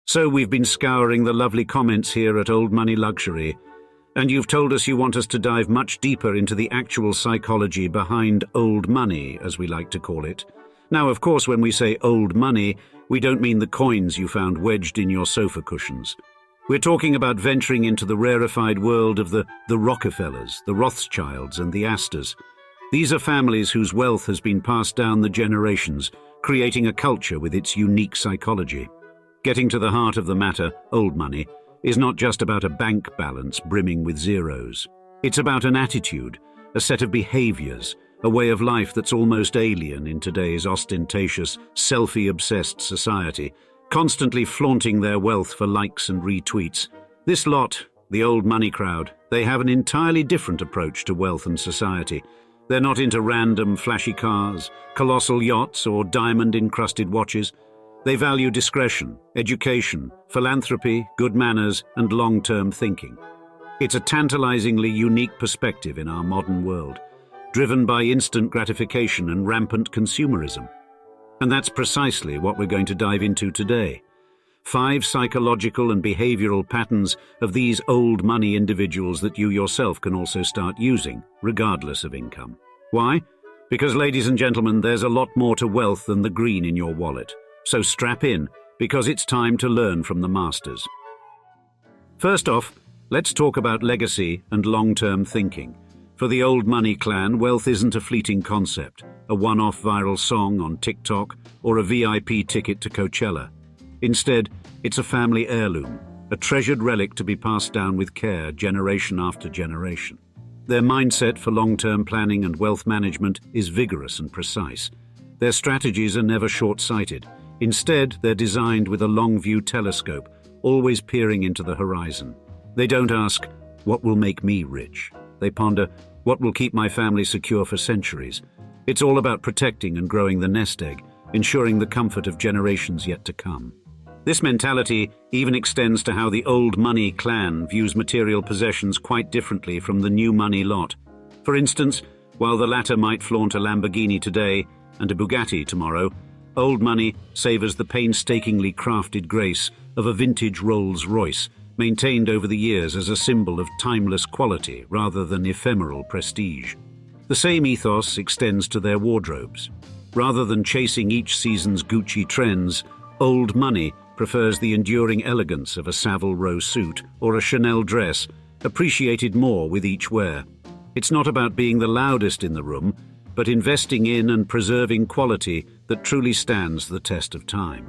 So we've been scouring the lovely comments here at Old Money Luxury, and you've told us you want us to dive much deeper into the actual psychology behind old money, as we like to call it. Now, of course, when we say old money, we don't mean the coins you found wedged in your sofa cushions. We're talking about venturing into the rarefied world of the Rockefellers, the Rothschilds, and the Astors. These are families whose wealth has been passed down the generations, creating a culture with its unique psychology. Getting to the heart of the matter, old money, is not just about a bank balance brimming with zeros. It's about an attitude, a set of behaviors, a way of life that's almost alien in today's ostentatious, selfie-obsessed society, constantly flaunting their wealth for likes and retweets. This lot, the old money crowd, they have an entirely different approach to wealth and society. They're not into random flashy cars, colossal yachts, or diamond-encrusted watches. They value discretion, education, philanthropy, good manners, and long-term thinking. It's a tantalizingly unique perspective in our modern world, driven by instant gratification and rampant consumerism. And that's precisely what we're going to dive into today. 5 psychological and behavioral patterns of these old money individuals that you yourself can also start using, regardless of income. Why? Because, ladies and gentlemen, there's a lot more to wealth than the green in your wallet. So strap in, because it's time to learn from the masters. First off, let's talk about legacy and long-term thinking. For the old money clan, wealth isn't a fleeting concept, a one-off viral song on TikTok, or a VIP ticket to Coachella. Instead, it's a family heirloom, a treasured relic to be passed down with care generation after generation. Their mindset for long-term planning and wealth management is vigorous and precise. Their strategies are never short-sighted. Instead, they're designed with a long-view telescope, always peering into the horizon. They don't ask, "What will make me rich?" They ponder, "What will keep my family secure for centuries?" It's all about protecting and growing the nest egg, ensuring the comfort of generations yet to come. This mentality even extends to how the old money clan views material possessions quite differently from the new money lot. For instance, while the latter might flaunt a Lamborghini today and a Bugatti tomorrow, old money savors the painstakingly crafted grace of a vintage Rolls-Royce, maintained over the years as a symbol of timeless quality rather than ephemeral prestige. The same ethos extends to their wardrobes. Rather than chasing each season's Gucci trends, old money prefers the enduring elegance of a Savile Row suit or a Chanel dress, appreciated more with each wear. It's not about being the loudest in the room, but investing in and preserving quality that truly stands the test of time.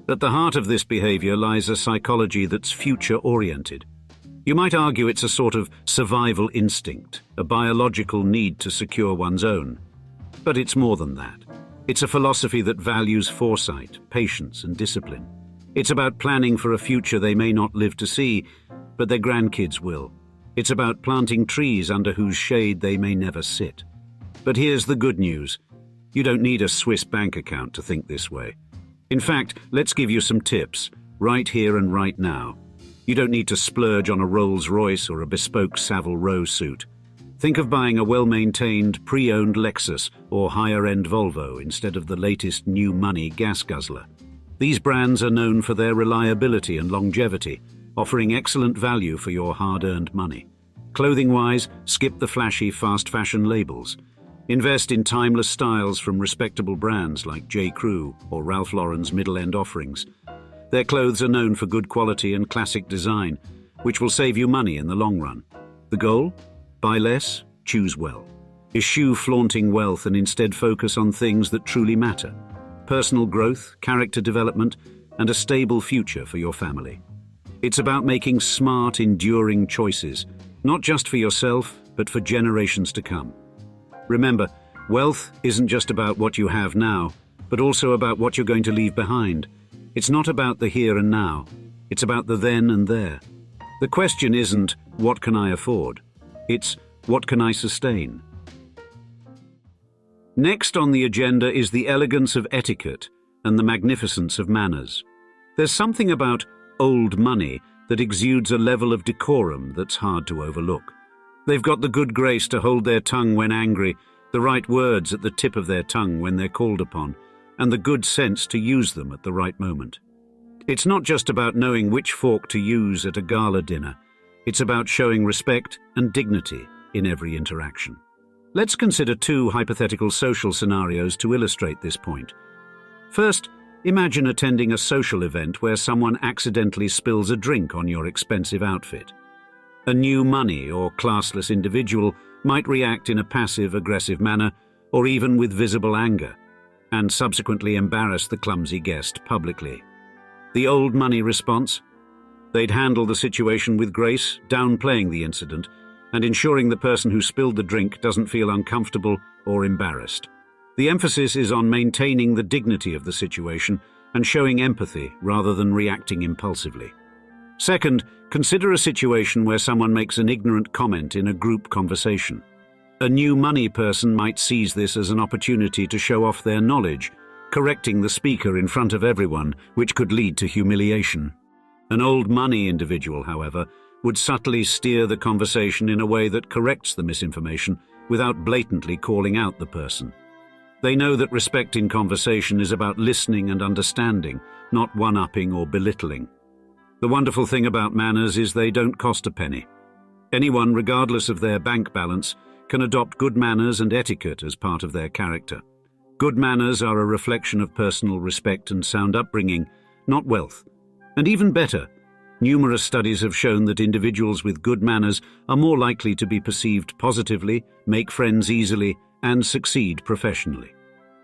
At the heart of this behavior lies a psychology that's future-oriented. You might argue it's a sort of survival instinct, a biological need to secure one's own. But it's more than that. It's a philosophy that values foresight, patience, and discipline. It's about planning for a future they may not live to see, but their grandkids will. It's about planting trees under whose shade they may never sit. But here's the good news. You don't need a Swiss bank account to think this way. In fact, let's give you some tips, right here and right now. You don't need to splurge on a Rolls-Royce or a bespoke Savile Row suit. Think of buying a well-maintained, pre-owned Lexus or higher-end Volvo instead of the latest new money gas guzzler. These brands are known for their reliability and longevity, offering excellent value for your hard-earned money. Clothing-wise, skip the flashy fast fashion labels. Invest in timeless styles from respectable brands like J. Crew or Ralph Lauren's middle-end offerings. Their clothes are known for good quality and classic design, which will save you money in the long run. The goal? Buy less, choose well. Eschew flaunting wealth and instead focus on things that truly matter. Personal growth, character development, and a stable future for your family. It's about making smart, enduring choices, not just for yourself, but for generations to come. Remember, wealth isn't just about what you have now, but also about what you're going to leave behind. It's not about the here and now. It's about the then and there. The question isn't, what can I afford? It's, what can I sustain? Next on the agenda is the elegance of etiquette and the magnificence of manners. There's something about old money that exudes a level of decorum that's hard to overlook. They've got the good grace to hold their tongue when angry, the right words at the tip of their tongue when they're called upon, and the good sense to use them at the right moment. It's not just about knowing which fork to use at a gala dinner. It's about showing respect and dignity in every interaction. Let's consider two hypothetical social scenarios to illustrate this point. First, imagine attending a social event where someone accidentally spills a drink on your expensive outfit. A new money or classless individual might react in a passive-aggressive manner or even with visible anger, and subsequently embarrass the clumsy guest publicly. The old money response? They'd handle the situation with grace, downplaying the incident, and ensuring the person who spilled the drink doesn't feel uncomfortable or embarrassed. The emphasis is on maintaining the dignity of the situation and showing empathy rather than reacting impulsively. Second, consider a situation where someone makes an ignorant comment in a group conversation. A new money person might seize this as an opportunity to show off their knowledge, correcting the speaker in front of everyone, which could lead to humiliation. An old money individual, however, would subtly steer the conversation in a way that corrects the misinformation without blatantly calling out the person. They know that respect in conversation is about listening and understanding, not one-upping or belittling. The wonderful thing about manners is they don't cost a penny. Anyone, regardless of their bank balance, can adopt good manners and etiquette as part of their character. Good manners are a reflection of personal respect and sound upbringing, not wealth. And even better, numerous studies have shown that individuals with good manners are more likely to be perceived positively, make friends easily, and succeed professionally.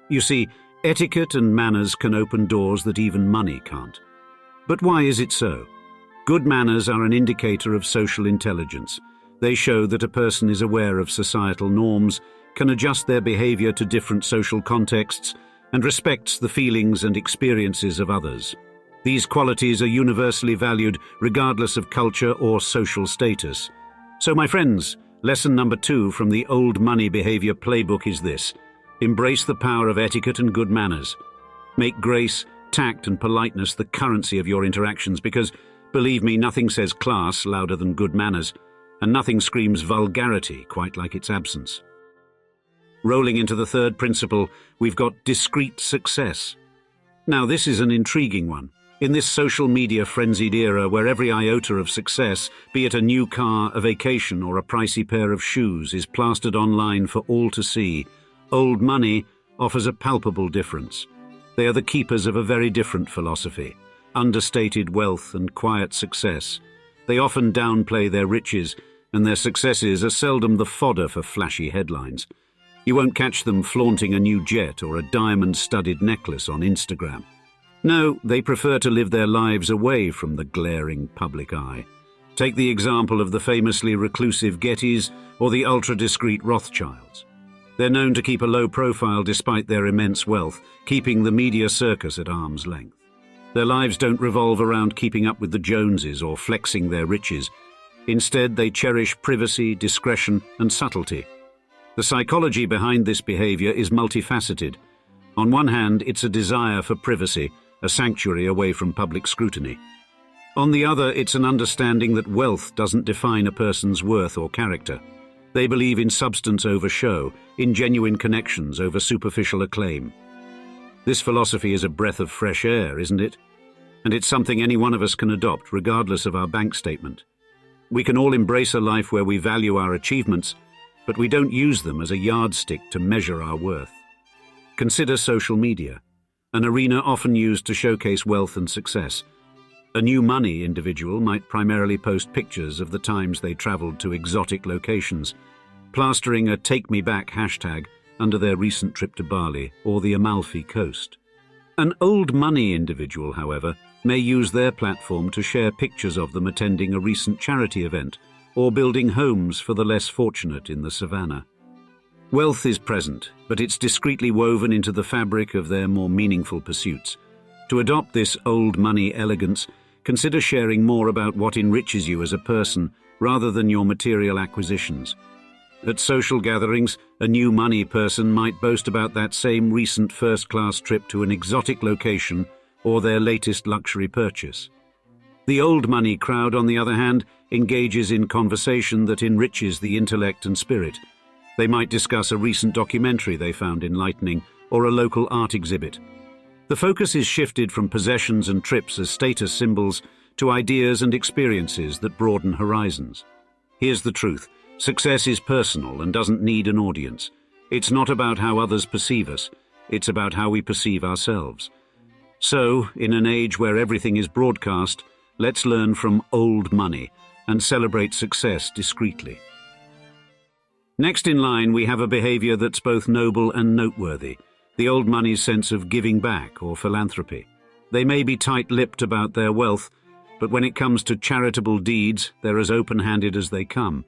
You see, etiquette and manners can open doors that even money can't. But why is it so? Good manners are an indicator of social intelligence. They show that a person is aware of societal norms, can adjust their behavior to different social contexts, and respects the feelings and experiences of others. These qualities are universally valued regardless of culture or social status. So my friends, lesson number 2 from the Old Money Behavior Playbook is this: embrace the power of etiquette and good manners. Make grace, tact and politeness the currency of your interactions because, believe me, nothing says class louder than good manners, and nothing screams vulgarity quite like its absence. Rolling into the third principle, we've got discreet success. Now this is an intriguing one. In this social media frenzied era where every iota of success, be it a new car, a vacation or a pricey pair of shoes, is plastered online for all to see, old money offers a palpable difference. They are the keepers of a very different philosophy: understated wealth and quiet success. They often downplay their riches, and their successes are seldom the fodder for flashy headlines. You won't catch them flaunting a new jet or a diamond-studded necklace on Instagram. No, they prefer to live their lives away from the glaring public eye. Take the example of the famously reclusive Gettys or the ultra-discreet Rothschilds. They're known to keep a low profile despite their immense wealth, keeping the media circus at arm's length. Their lives don't revolve around keeping up with the Joneses or flexing their riches. Instead, they cherish privacy, discretion, and subtlety. The psychology behind this behavior is multifaceted. On one hand, it's a desire for privacy, a sanctuary away from public scrutiny. On the other, it's an understanding that wealth doesn't define a person's worth or character. They believe in substance over show, in genuine connections over superficial acclaim. This philosophy is a breath of fresh air, isn't it? And it's something any one of us can adopt, regardless of our bank statement. We can all embrace a life where we value our achievements, but we don't use them as a yardstick to measure our worth. Consider social media, an arena often used to showcase wealth and success. A new money individual might primarily post pictures of the times they traveled to exotic locations, plastering a "Take Me Back" hashtag under their recent trip to Bali or the Amalfi Coast. An old money individual, however, may use their platform to share pictures of them attending a recent charity event or building homes for the less fortunate in the savannah. Wealth is present, but it's discreetly woven into the fabric of their more meaningful pursuits. To adopt this old money elegance, consider sharing more about what enriches you as a person rather than your material acquisitions. At social gatherings, a new money person might boast about that same recent first-class trip to an exotic location or their latest luxury purchase. The old money crowd, on the other hand, engages in conversation that enriches the intellect and spirit. They might discuss a recent documentary they found enlightening or a local art exhibit. The focus is shifted from possessions and trips as status symbols to ideas and experiences that broaden horizons. Here's the truth. Success is personal and doesn't need an audience. It's not about how others perceive us. It's about how we perceive ourselves. So, in an age where everything is broadcast, let's learn from old money and celebrate success discreetly. Next in line, we have a behavior that's both noble and noteworthy, the old money's sense of giving back or philanthropy. They may be tight-lipped about their wealth, but when it comes to charitable deeds, they're as open-handed as they come.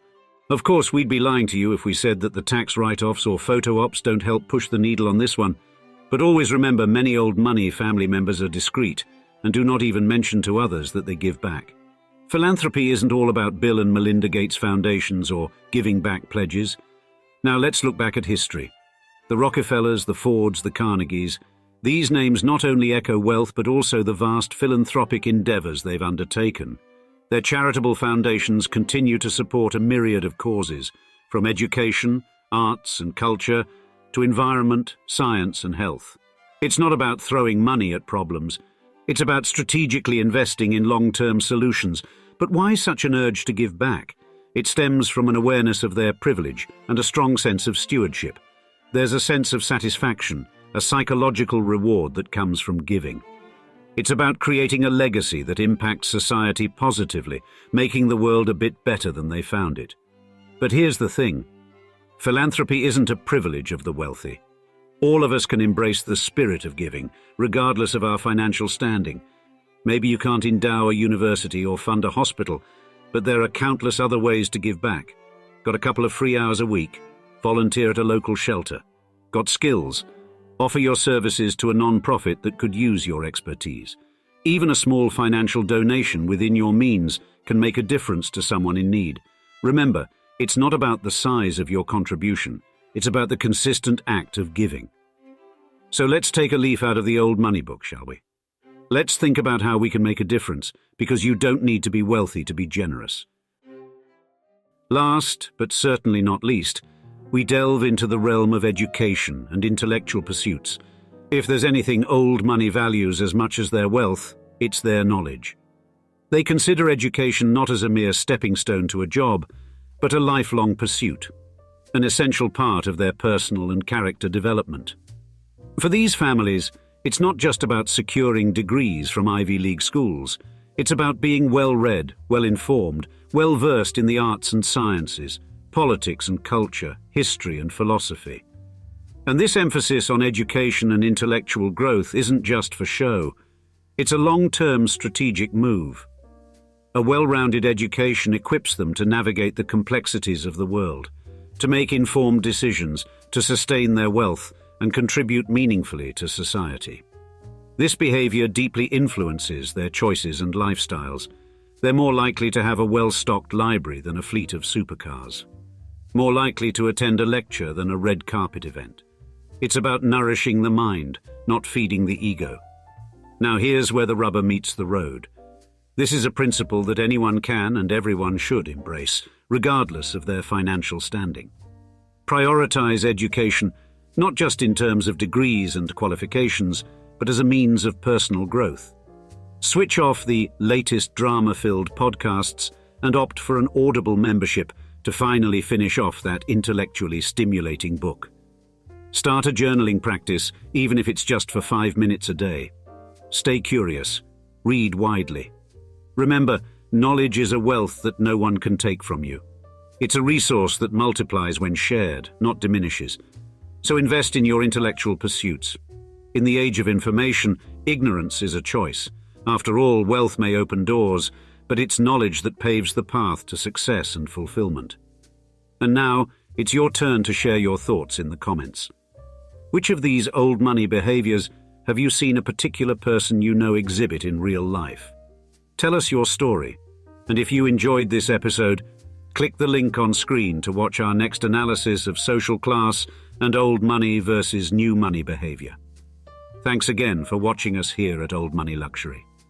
Of course, we'd be lying to you if we said that the tax write-offs or photo ops don't help push the needle on this one. But always remember, many old money family members are discreet and do not even mention to others that they give back. Philanthropy isn't all about Bill and Melinda Gates foundations or giving back pledges. Now let's look back at history. The Rockefellers, the Fords, the Carnegies, these names not only echo wealth but also the vast philanthropic endeavors they've undertaken. Their charitable foundations continue to support a myriad of causes, from education, arts and culture, to environment, science and health. It's not about throwing money at problems. It's about strategically investing in long-term solutions. But why such an urge to give back? It stems from an awareness of their privilege and a strong sense of stewardship. There's a sense of satisfaction, a psychological reward that comes from giving. It's about creating a legacy that impacts society positively, making the world a bit better than they found it. But here's the thing. Philanthropy isn't a privilege of the wealthy. All of us can embrace the spirit of giving, regardless of our financial standing. Maybe you can't endow a university or fund a hospital, but there are countless other ways to give back. Got a couple of free hours a week? Volunteer at a local shelter. Got skills? Offer your services to a non-profit that could use your expertise. Even a small financial donation within your means can make a difference to someone in need. Remember, it's not about the size of your contribution. It's about the consistent act of giving. So let's take a leaf out of the old money book, shall we? Let's think about how we can make a difference, because you don't need to be wealthy to be generous. Last, but certainly not least, we delve into the realm of education and intellectual pursuits. If there's anything old money values as much as their wealth, it's their knowledge. They consider education not as a mere stepping stone to a job, but a lifelong pursuit, an essential part of their personal and character development. For these families, it's not just about securing degrees from Ivy League schools. It's about being well-read, well-informed, well-versed in the arts and sciences, politics and culture, history and philosophy. And this emphasis on education and intellectual growth isn't just for show. It's a long-term strategic move. A well-rounded education equips them to navigate the complexities of the world, to make informed decisions, to sustain their wealth, and contribute meaningfully to society. This behavior deeply influences their choices and lifestyles. They're more likely to have a well-stocked library than a fleet of supercars. More likely to attend a lecture than a red carpet event. It's about nourishing the mind, not feeding the ego. Now here's where the rubber meets the road. This is a principle that anyone can and everyone should embrace, regardless of their financial standing. Prioritize education, not just in terms of degrees and qualifications, but as a means of personal growth. Switch off the latest drama-filled podcasts and opt for an Audible membership to finally finish off that intellectually stimulating book. Start a journaling practice, even if it's just for 5 minutes a day. Stay curious. Read widely. Remember, knowledge is a wealth that no one can take from you. It's a resource that multiplies when shared, not diminishes. So invest in your intellectual pursuits. In the age of information, ignorance is a choice. After all, wealth may open doors, but it's knowledge that paves the path to success and fulfillment. And now, it's your turn to share your thoughts in the comments. Which of these old money behaviors have you seen a particular person you know exhibit in real life? Tell us your story. And if you enjoyed this episode, click the link on screen to watch our next analysis of social class and old money versus new money behavior. Thanks again for watching us here at Old Money Luxury.